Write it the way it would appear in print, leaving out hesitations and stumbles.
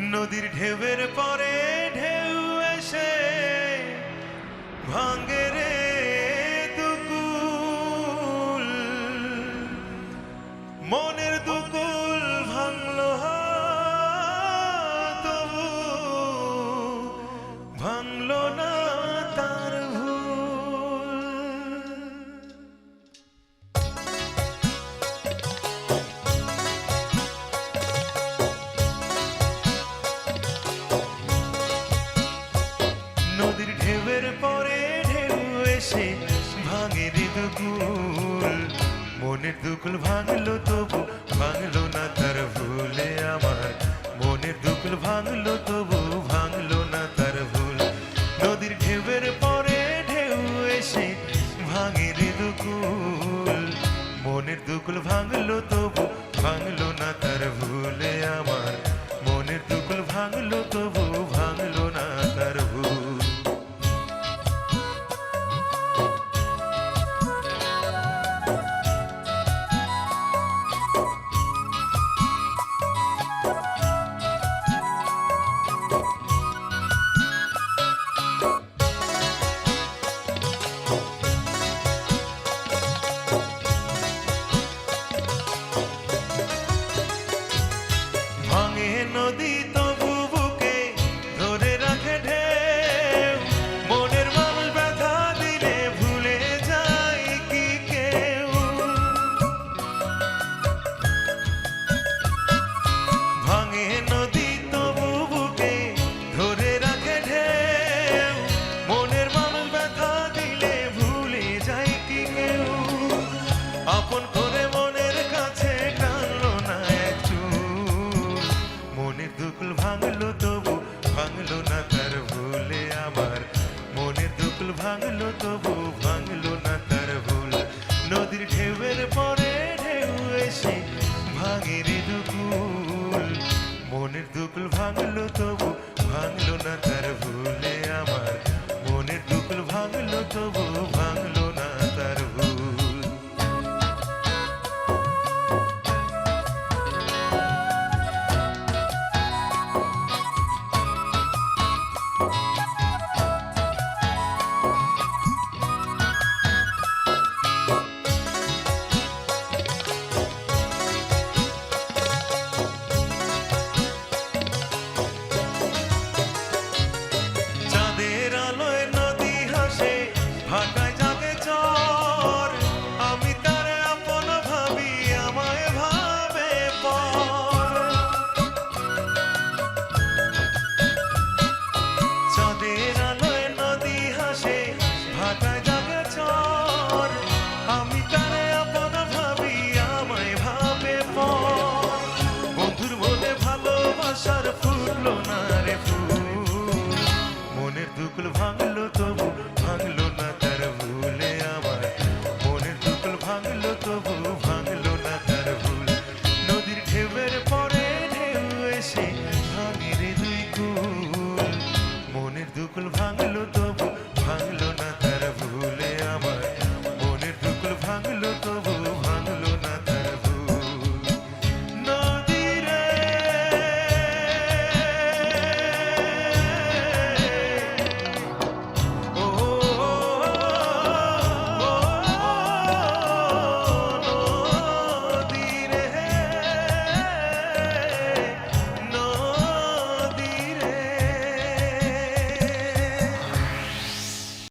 নদীর ঢেউয়ের পরে ঢেউ এসে ভাঙে রে দুকুল, মনের দুকুল ভাঙলো তবু ভাঙলো না তার ভুল। নদীর ঢেউয়ের পরে ঢেউ এসে ভাঙে রে দুকুল, মনের দুকুল ভাঙলো তবু ভাঙলো না তার ভুলে আমার, মনের দুকুল ভাঙলো তবু ভাঙলো না তার ভুল। নদীর ঢেউয়ের পরে ঢেউ এসে ভাঙে রে দুকুল, মনের দুকুল ভাঙলো তবু ভাঙলো না তার ভুলে আমার, মনের দুকুল ভাঙলো তবু ভাঙলো না তার ভুল। ভাঙে নদী তবু বুকে ধরে রাখে ঢেউ, মনের মানুষ ব্যথা দিলে ভুলে যায় কি কেউ। ভাঙে নদী তবু বুকে ধরে রাখে ঢেউ, মনের মানুষ ব্যথা দিলে ভুলে যায় কি কেউ। আপন করে মনের কাছে টানলো না এক চুল, মনের দুকুল ভাঙলো তবু ভাঙলো না তার ভুলে আমার, মনের দুকুল ভাঙলো তবু ভাঙলো না তার ভুল। নদীর ঢেউয়ের পরে ঢেউ এসে ভাঙে রে দুকুল, মনের দুকুল ভাঙলো তবু ভাঙলো না তার ভুলে আমার, মনের দুকুল ভাঙলো তবু ভাঙলো না তার ভুল। চাঁদের আলোয় নদী হাসে ভাটায় জাগে চর, আমি তারে আপন ভাবি আমায় ভাবে পর। চাঁদের আলোয় নদী হাসে ভাটায় জাগে চর, আমি তারে আপন ভাবি আমায় ভাবে পর। বন্ধুর মনে ভালোবাসার ফুটলো না রে ফুল, মনের দুকুল ভাঙলো তবু ভাঙলো না তার ভুলে আমার, মনের দুকুল ভাঙলো তবু